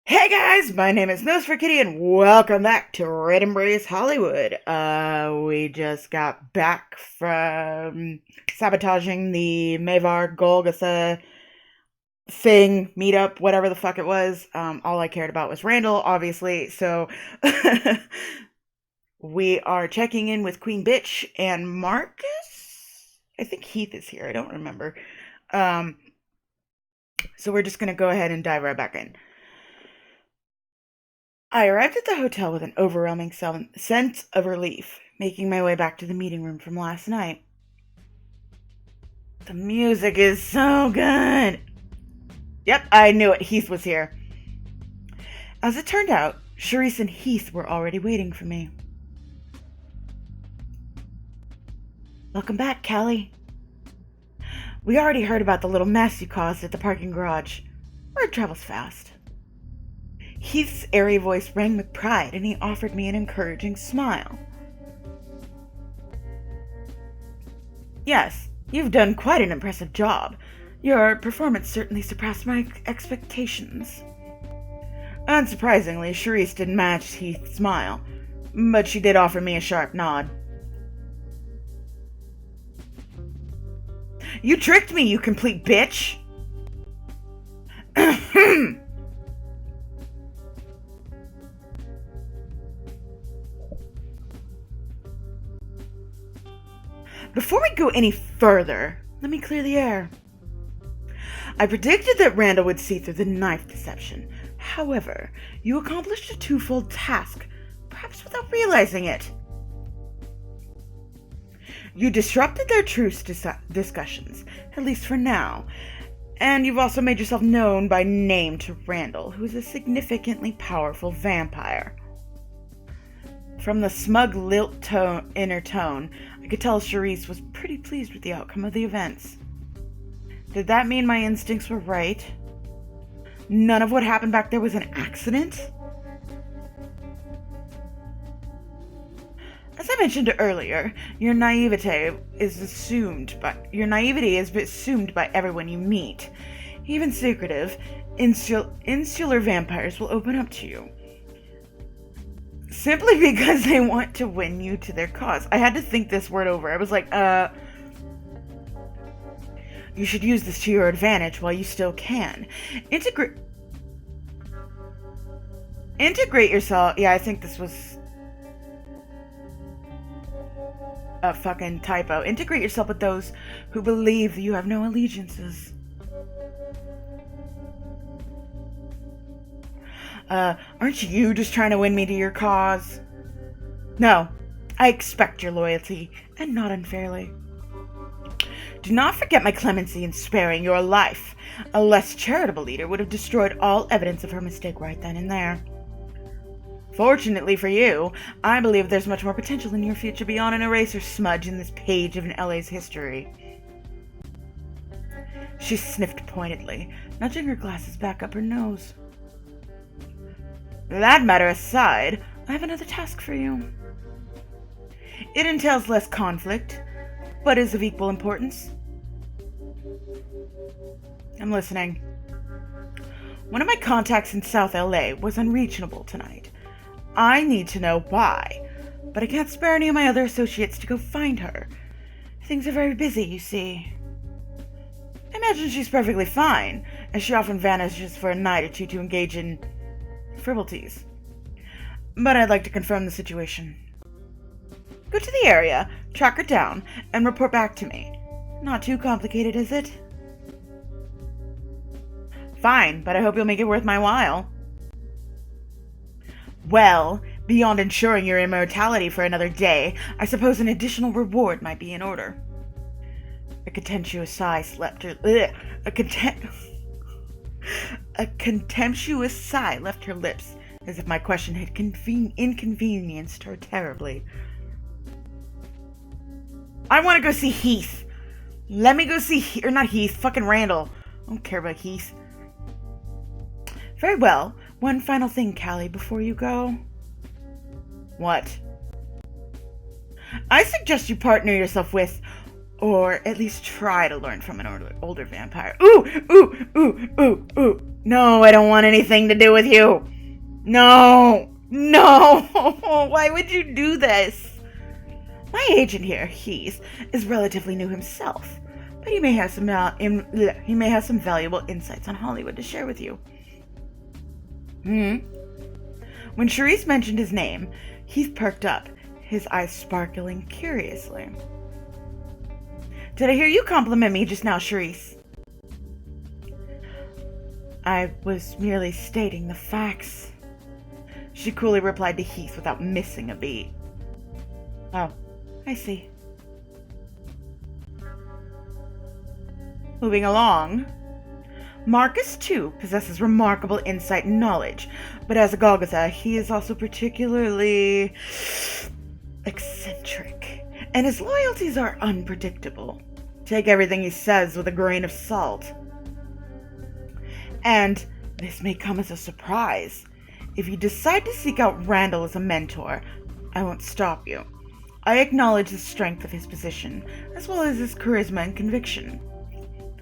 Hey guys, my name is NosferKitty and welcome back to Red Embrace Hollywood. We just got back from sabotaging the Mavar Golgotha thing, meetup, whatever the fuck it was. All I cared about was Randall, obviously, so we are checking in with Queen Bitch and Marcus? I think Heath is here, I don't remember. So we're just gonna go ahead and dive right back in. I arrived at the hotel with an overwhelming sense of relief, making my way back to the meeting room from last night. The music is so good! Yep, I knew it. Heath was here. As it turned out, Charisse and Heath were already waiting for me. Welcome back, Callie. We already heard about the little mess you caused at the parking garage. Word travels fast. Heath's airy voice rang with pride, and he offered me an encouraging smile. Yes, you've done quite an impressive job. Your performance certainly surpassed my expectations. Unsurprisingly, Charisse didn't match Heath's smile, but she did offer me a sharp nod. You tricked me, you complete bitch! Before we go any further, let me clear the air. I predicted that Randall would see through the knife deception. However, you accomplished a twofold task, perhaps without realizing it. You disrupted their truce discussions, at least for now, and you've also made yourself known by name to Randall, who is a significantly powerful vampire. From the smug lilt inner tone, I could tell Charisse was pretty pleased with the outcome of the events. Did that mean my instincts were right? None of what happened back there was an accident? As I mentioned earlier, your naivety is assumed by everyone you meet. Even secretive, insular vampires will open up to you. Simply because they want to win you to their cause. I had to think this word over. I was like, you should use this to your advantage while you still can. Integrate yourself. Yeah, I think this was a fucking typo. Integrate yourself with those who believe that you have no allegiances. Aren't you just trying to win me to your cause? No, I expect your loyalty, and not unfairly. Do not forget my clemency in sparing your life. A less charitable leader would have destroyed all evidence of her mistake right then and there. Fortunately for you, I believe there's much more potential in your future beyond an eraser smudge in this page of an LA's history. She sniffed pointedly, nudging her glasses back up her nose. That matter aside, I have another task for you. It entails less conflict, but is of equal importance. I'm listening. One of my contacts in South LA was unreachable tonight. I need to know why, but I can't spare any of my other associates to go find her. Things are very busy, you see. I imagine she's perfectly fine, as she often vanishes for a night or two to engage in frivolities. But I'd like to confirm the situation. Go to the area, track her down, and report back to me. Not too complicated, is it? Fine, but I hope you'll make it worth my while. Well, beyond ensuring your immortality for another day, I suppose an additional reward might be in order. A contemptuous sigh left her lips, as if my question had inconvenienced her terribly. I want to go see Heath. Let me go see fucking Randall. I don't care about Heath. Very well. One final thing, Callie, before you go. What? I suggest you partner yourself with Or at least try to learn from an older vampire. Ooh. No, I don't want anything to do with you. No. Why would you do this? My agent here, Heath, is relatively new himself, but he may have some valuable insights on Hollywood to share with you. When Charisse mentioned his name, Heath perked up, his eyes sparkling curiously. Did I hear you compliment me just now, Charisse? I was merely stating the facts, she coolly replied to Heath without missing a beat. Oh, I see. Moving along. Marcus, too, possesses remarkable insight and knowledge, but as a Golgotha, he is also particularly eccentric, and his loyalties are unpredictable. Take everything he says with a grain of salt. And this may come as a surprise. If you decide to seek out Randall as a mentor, I won't stop you. I acknowledge the strength of his position, as well as his charisma and conviction.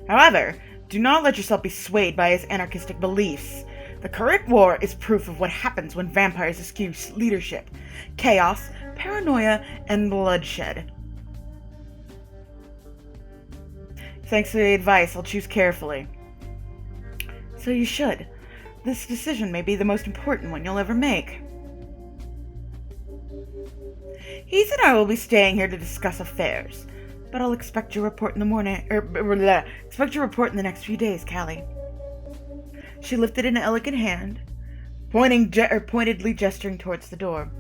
However, do not let yourself be swayed by his anarchistic beliefs. The current war is proof of what happens when vampires eschew leadership: chaos, paranoia, and bloodshed. Thanks for the advice. I'll choose carefully. So you should. This decision may be the most important one you'll ever make. Heath and I will be staying here to discuss affairs, but I'll expect your report in the morning. Expect your report in the next few days, Callie. She lifted an elegant hand, pointedly gesturing towards the door.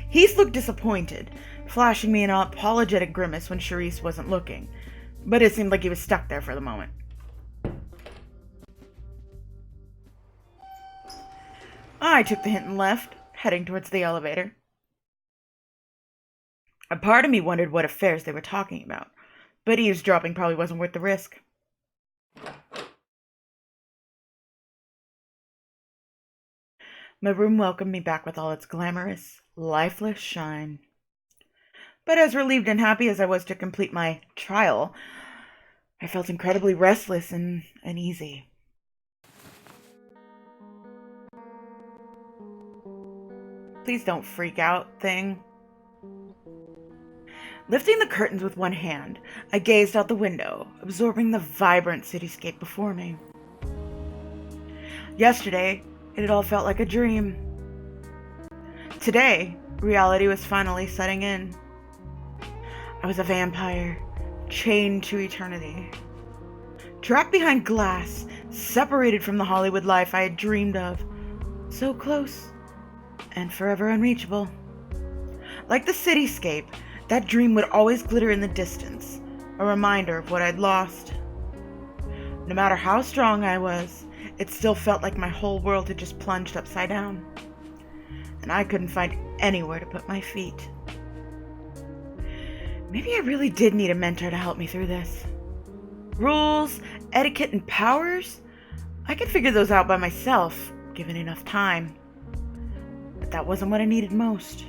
Heath looked disappointed, flashing me an apologetic grimace when Charisse wasn't looking, but it seemed like he was stuck there for the moment. I took the hint and left, heading towards the elevator. A part of me wondered what affairs they were talking about, but eavesdropping probably wasn't worth the risk. My room welcomed me back with all its glamorous, lifeless shine. But as relieved and happy as I was to complete my trial, I felt incredibly restless and uneasy. Please don't freak out thing. Lifting the curtains with one hand, I gazed out the window, absorbing the vibrant cityscape before me. Yesterday, it had all felt like a dream. Today, reality was finally setting in. I was a vampire, chained to eternity. Trapped behind glass, separated from the Hollywood life I had dreamed of. So close, and forever unreachable. Like the cityscape, that dream would always glitter in the distance, a reminder of what I'd lost. No matter how strong I was, it still felt like my whole world had just plunged upside down, and I couldn't find anywhere to put my feet. Maybe I really did need a mentor to help me through this. Rules, etiquette, and powers? I could figure those out by myself, given enough time. But that wasn't what I needed most.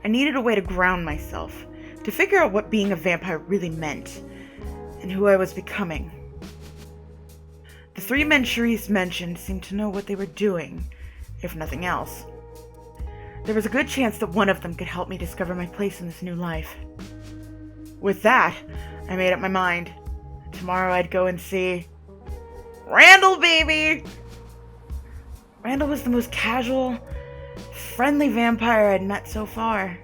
I needed a way to ground myself, to figure out what being a vampire really meant, and who I was becoming. The three men Charisse mentioned seemed to know what they were doing, if nothing else. There was a good chance that one of them could help me discover my place in this new life. With that, I made up my mind. Tomorrow I'd go and see Randall, baby! Randall was the most casual, friendly vampire I'd met so far.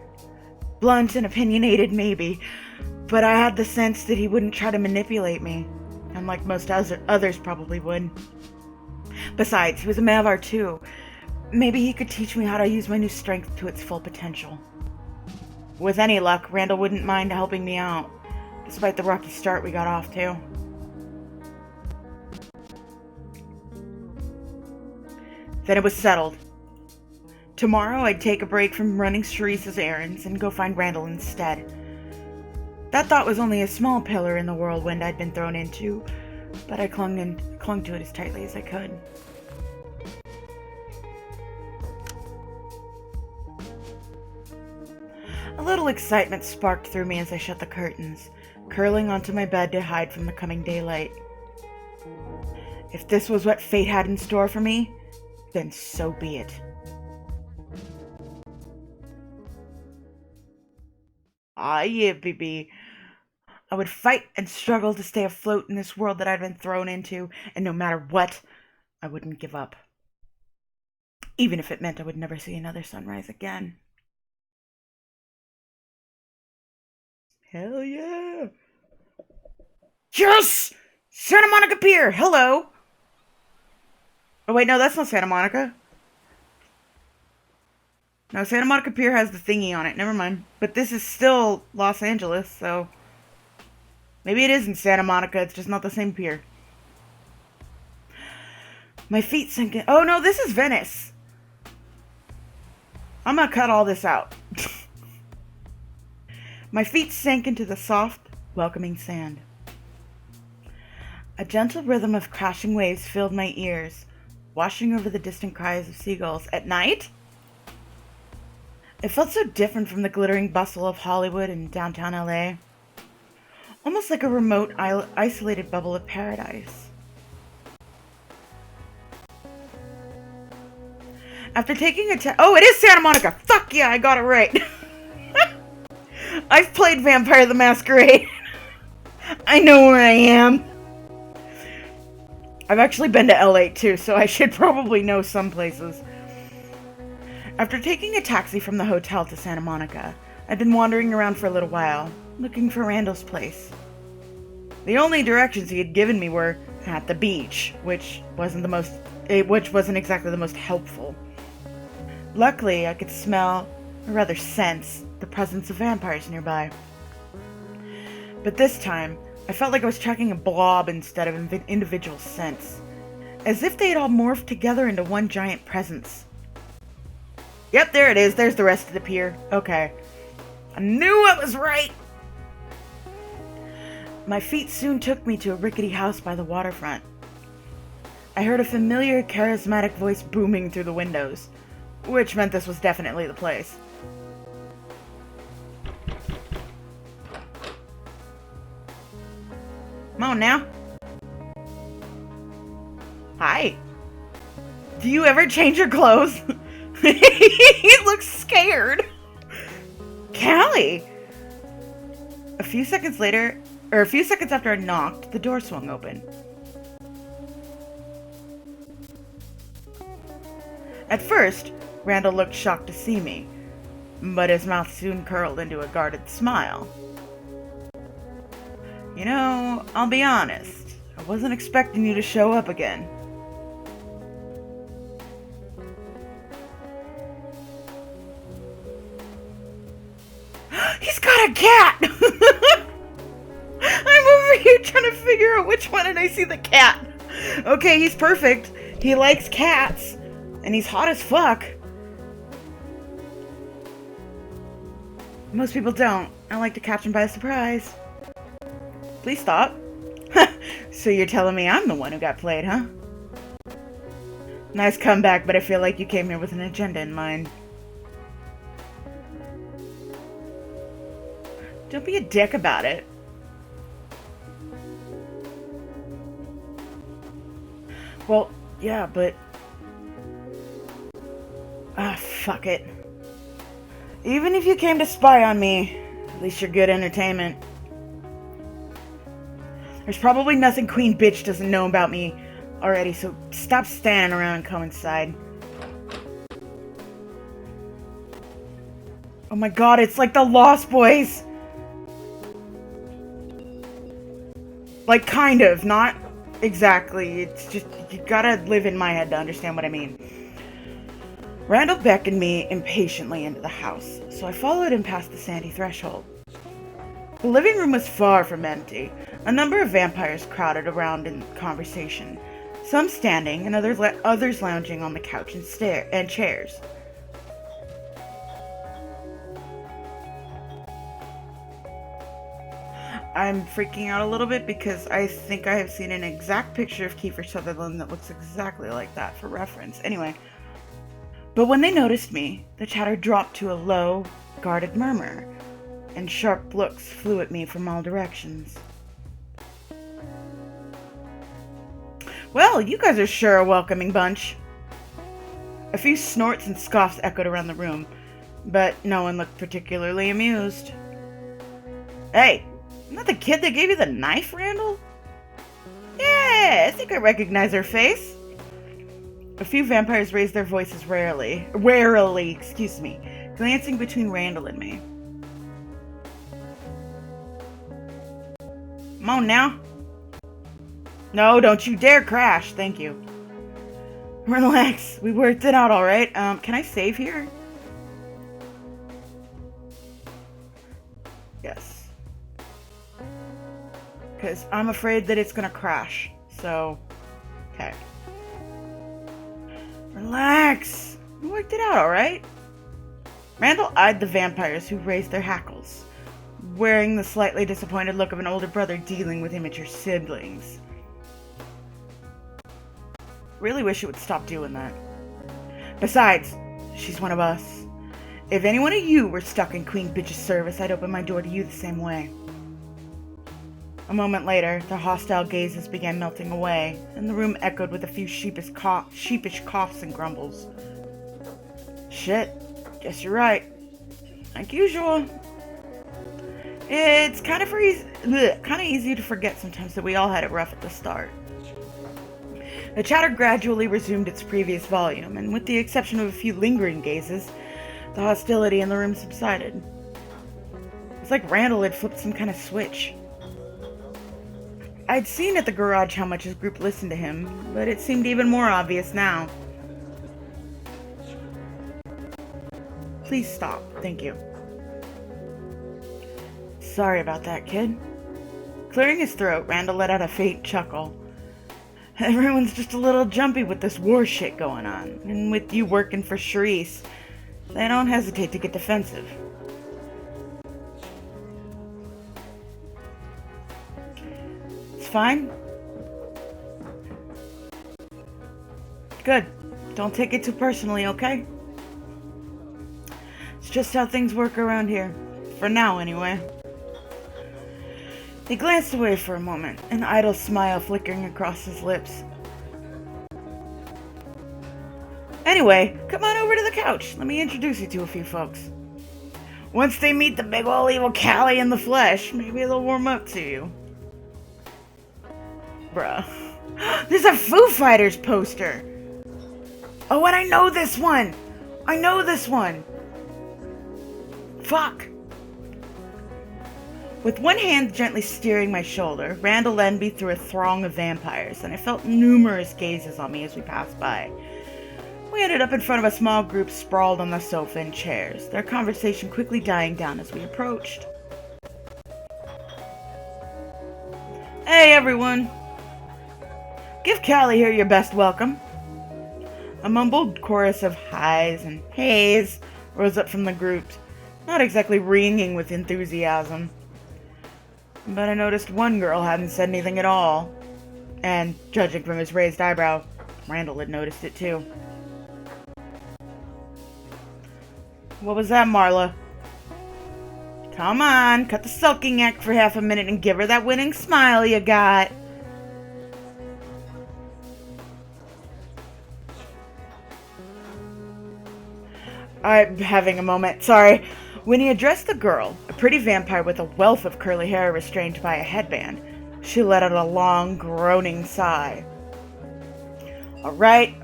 Blunt and opinionated, maybe, but I had the sense that he wouldn't try to manipulate me, unlike most others probably would. Besides, he was a Mavar too. Maybe he could teach me how to use my new strength to its full potential. With any luck, Randall wouldn't mind helping me out, despite the rocky start we got off to. Then it was settled. Tomorrow I'd take a break from running Charisse's errands and go find Randall instead. That thought was only a small pillar in the whirlwind I'd been thrown into, but I clung to it as tightly as I could. A little excitement sparked through me as I shut the curtains, curling onto my bed to hide from the coming daylight. If this was what fate had in store for me, then so be it. Ah, yeah, baby. I would fight and struggle to stay afloat in this world that I'd been thrown into, and no matter what, I wouldn't give up. Even if it meant I would never see another sunrise again. Hell yeah! Yes! Santa Monica Pier! Hello! Oh wait, no, that's not Santa Monica. No, Santa Monica Pier has the thingy on it. Never mind. But this is still Los Angeles, so... maybe it isn't Santa Monica, it's just not the same pier. My feet sink in... oh no, this is Venice! I'm gonna cut all this out. My feet sank into the soft, welcoming sand. A gentle rhythm of crashing waves filled my ears, washing over the distant cries of seagulls. At night? It felt so different from the glittering bustle of Hollywood and downtown LA. Almost like a remote, isolated bubble of paradise. After taking a oh, it is Santa Monica! Fuck yeah, I got it right! I've played Vampire the Masquerade. I know where I am. I've actually been to LA too, so I should probably know some places. After taking a taxi from the hotel to Santa Monica, I'd been wandering around for a little while, looking for Randall's place. The only directions he had given me were at the beach, which wasn't exactly the most helpful. Luckily, I could smell, or rather sense, the presence of vampires nearby. But this time, I felt like I was tracking a blob instead of individual scents, as if they had all morphed together into one giant presence. Yep, there it is. There's the rest of the pier. Okay. I knew I was right! My feet soon took me to a rickety house by the waterfront. I heard a familiar, charismatic voice booming through the windows, which meant this was definitely the place. Come on now. Hi. Do you ever change your clothes? He looks scared. Callie! A few seconds after I knocked, the door swung open. At first, Randall looked shocked to see me, but his mouth soon curled into a guarded smile. You know, I'll be honest, I wasn't expecting you to show up again. He's got a cat! I'm over here trying to figure out which one and I see the cat. Okay, he's perfect. He likes cats. And he's hot as fuck. Most people don't. I like to catch him by surprise. Please stop. So you're telling me I'm the one who got played, huh? Nice comeback, but I feel like you came here with an agenda in mind. Don't be a dick about it. Well, yeah, but... ah, fuck it. Even if you came to spy on me, at least you're good entertainment. There's probably nothing Queen Bitch doesn't know about me already, so stop standing around and come inside. Oh my god, it's like the Lost Boys! Like, kind of, not exactly. It's just, you gotta live in my head to understand what I mean. Randall beckoned me impatiently into the house, so I followed him past the sandy threshold. The living room was far from empty. A number of vampires crowded around in conversation, some standing and others lounging on the couch and chairs. I'm freaking out a little bit because I think I have seen an exact picture of Kiefer Sutherland that looks exactly like that for reference. Anyway. But when they noticed me, the chatter dropped to a low, guarded murmur, and sharp looks flew at me from all directions. Well, you guys are sure a welcoming bunch. A few snorts and scoffs echoed around the room, but no one looked particularly amused. Hey, isn't that the kid that gave you the knife, Randall? Yeah, I think I recognize her face. A few vampires raised their voices warily, glancing between Randall and me. Come on now. No, don't you dare crash, thank you. Relax, we worked it out alright. Can I save here? Yes. Because I'm afraid that it's gonna crash, so... Okay. Relax! We worked it out, alright? Randall eyed the vampires who raised their hackles, wearing the slightly disappointed look of an older brother dealing with immature siblings. Really wish it would stop doing that. Besides, she's one of us. If any one of you were stuck in Queen Bitch's service, I'd open my door to you the same way. A moment later, the hostile gazes began melting away, and the room echoed with a few sheepish coughs and grumbles. Shit, guess you're right. Like usual. It's kind of easy to forget sometimes that we all had it rough at the start. The chatter gradually resumed its previous volume, and with the exception of a few lingering gazes, the hostility in the room subsided. It's like Randall had flipped some kind of switch. I'd seen at the garage how much his group listened to him, but it seemed even more obvious now. Please stop, thank you. Sorry about that, kid. Clearing his throat, Randall let out a faint chuckle. Everyone's just a little jumpy with this war shit going on, and with you working for Charisse, they don't hesitate to get defensive. It's fine. Good. Don't take it too personally, okay? It's just how things work around here. For now, anyway. He glanced away for a moment, an idle smile flickering across his lips. Anyway, come on over to the couch. Let me introduce you to a few folks. Once they meet the big ol' evil Callie in the flesh, maybe they'll warm up to you. Bruh. There's a Foo Fighters poster! Oh, and I know this one! Fuck! With one hand gently steering my shoulder, Randall led me through a throng of vampires, and I felt numerous gazes on me as we passed by. We ended up in front of a small group sprawled on the sofa and chairs, their conversation quickly dying down as we approached. Hey everyone! Give Callie here your best welcome. A mumbled chorus of highs and heys rose up from the group, not exactly ringing with enthusiasm. But I noticed one girl hadn't said anything at all, and, judging from his raised eyebrow, Randall had noticed it too. What was that, Marla? Come on, cut the sulking act for half a minute and give her that winning smile you got. I'm having a moment, sorry. When he addressed the girl, a pretty vampire with a wealth of curly hair restrained by a headband, she let out a long, groaning sigh. Alright.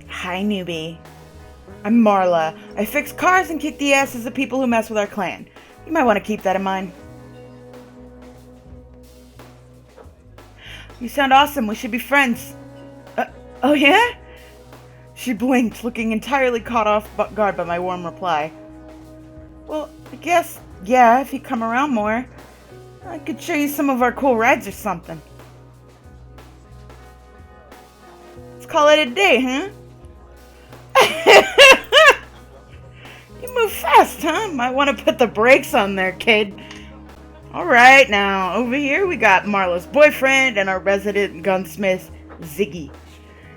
Hi, newbie. I'm Marla. I fix cars and kick the asses of people who mess with our clan. You might want to keep that in mind. You sound awesome. We should be friends. Oh yeah? She blinked, looking entirely caught off guard by my warm reply. Well, I guess, yeah, if you come around more, I could show you some of our cool rides or something. Let's call it a day, huh? You move fast, huh? Might want to put the brakes on there, kid. Alright, now, over here we got Marla's boyfriend and our resident gunsmith, Ziggy.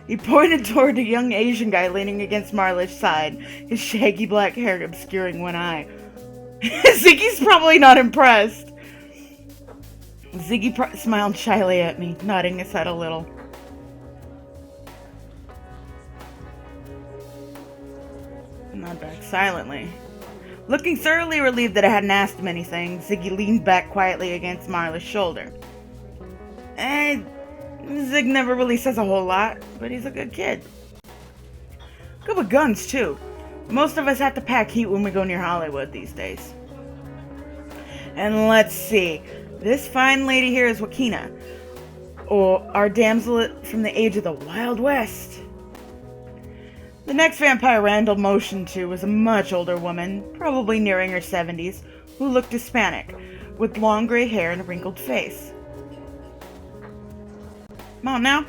He pointed toward a young Asian guy leaning against Marla's side, his shaggy black hair obscuring one eye. Ziggy's probably not impressed. Ziggy smiled shyly at me, nodding his head a little. I nod back silently. Looking thoroughly relieved that I hadn't asked him anything, Ziggy leaned back quietly against Marla's shoulder. Zig never really says a whole lot, but he's a good kid. Good with guns, too. Most of us have to pack heat when we go near Hollywood these days. And let's see. This fine lady here is Joaquina, or our damsel from the age of the Wild West. The next vampire Randall motioned to was a much older woman, probably nearing her 70s, who looked Hispanic, with long gray hair and a wrinkled face. Come on now.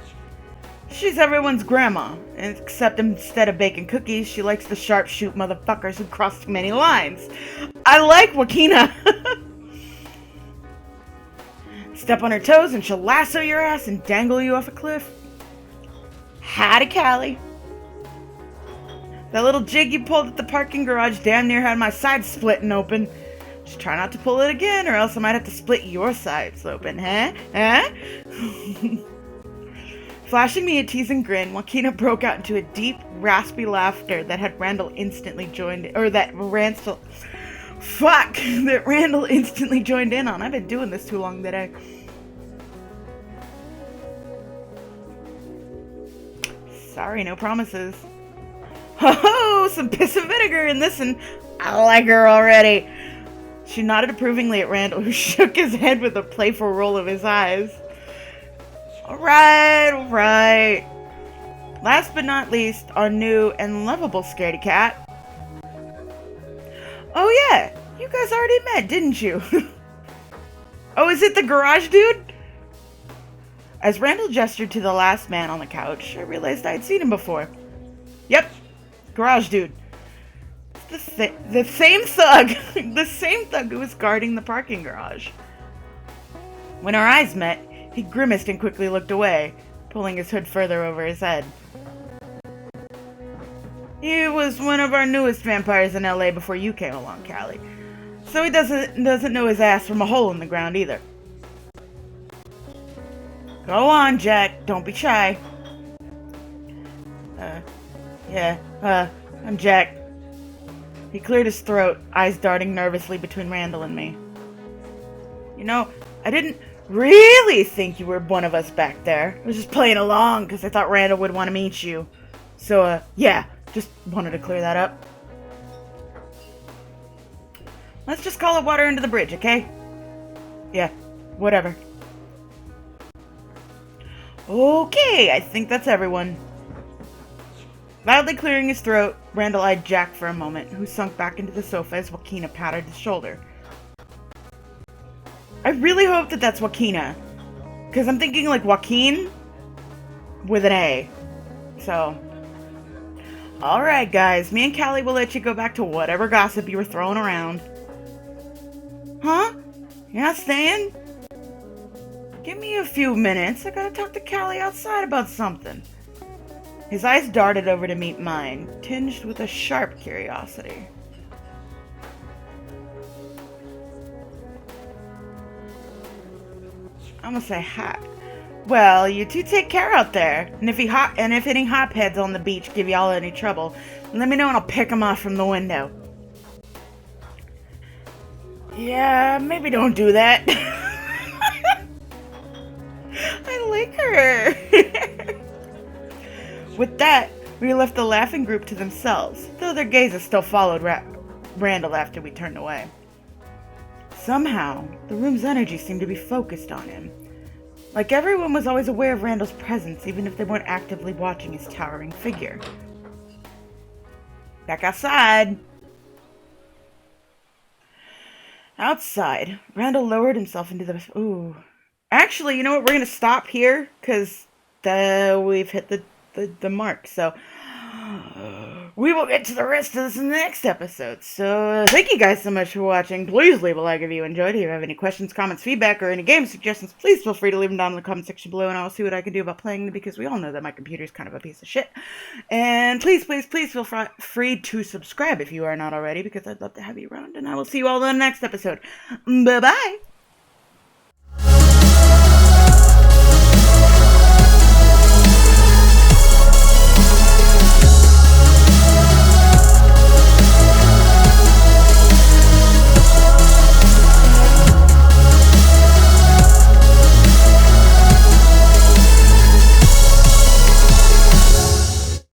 She's everyone's grandma, except instead of baking cookies, she likes to sharpshoot motherfuckers who cross too many lines. I like Joaquina. Step on her toes and she'll lasso your ass and dangle you off a cliff. Howdy, Callie. That little jig you pulled at the parking garage damn near had my sides splitting open. Just try not to pull it again, or else I might have to split your sides open, huh? Flashing me a teasing grin, Joaquina broke out into a deep, raspy laughter that Randall instantly joined in on. I've been doing this too long today. Sorry, no promises. Ho-ho! Some piss and vinegar in this, and I like her already. She nodded approvingly at Randall, who shook his head with a playful roll of his eyes. Alright. Last but not least, our new and lovable scaredy cat. Oh yeah, you guys already met, didn't you? Oh, is it the garage dude? As Randall gestured to the last man on the couch, I realized I'd seen him before. Yep, garage dude. The same thug. The same thug who was guarding the parking garage. When our eyes met, he grimaced and quickly looked away, pulling his hood further over his head. He was one of our newest vampires in LA before you came along, Callie. So he doesn't know his ass from a hole in the ground either. Go on, Jack. Don't be shy. I'm Jack. He cleared his throat, eyes darting nervously between Randall and me. You know, I didn't really think you were one of us back there. I was just playing along because I thought Randall would want to meet you. So, yeah, just wanted to clear that up. Let's just call it water under the bridge, okay? Yeah, whatever. Okay, I think that's everyone. Loudly clearing his throat, Randall eyed Jack for a moment, who sunk back into the sofa as Joaquina patted his shoulder. I really hope that that's Joaquina, because I'm thinking like Joaquin with an A. So, alright guys, me and Callie will let you go back to whatever gossip you were throwing around. Huh? You're not staying? Give me a few minutes, I gotta talk to Callie outside about something. His eyes darted over to meet mine, tinged with a sharp curiosity. I'm gonna say hi. Well, you two take care out there. And if any hopheads on the beach give y'all any trouble, let me know and I'll pick them off from the window. Yeah, maybe don't do that. I like her. With that, we left the laughing group to themselves, though their gazes still followed Randall after we turned away. Somehow, the room's energy seemed to be focused on him. Like everyone was always aware of Randall's presence, even if they weren't actively watching his towering figure. Back outside! Outside, Randall lowered himself into the... Ooh. Actually, you know what? We're going to stop here, because we've hit the mark. So, we will get to the rest of this in the next episode. So thank you guys so much for watching. Please leave a like if you enjoyed. If you have any questions, comments, feedback, or any game suggestions, please feel free to leave them down in the comment section below, and I'll see what I can do about playing them, because we all know that my computer is kind of a piece of shit. And please feel free to subscribe if you are not already, because I'd love to have you around, and I will see you all in the next episode. Bye-bye!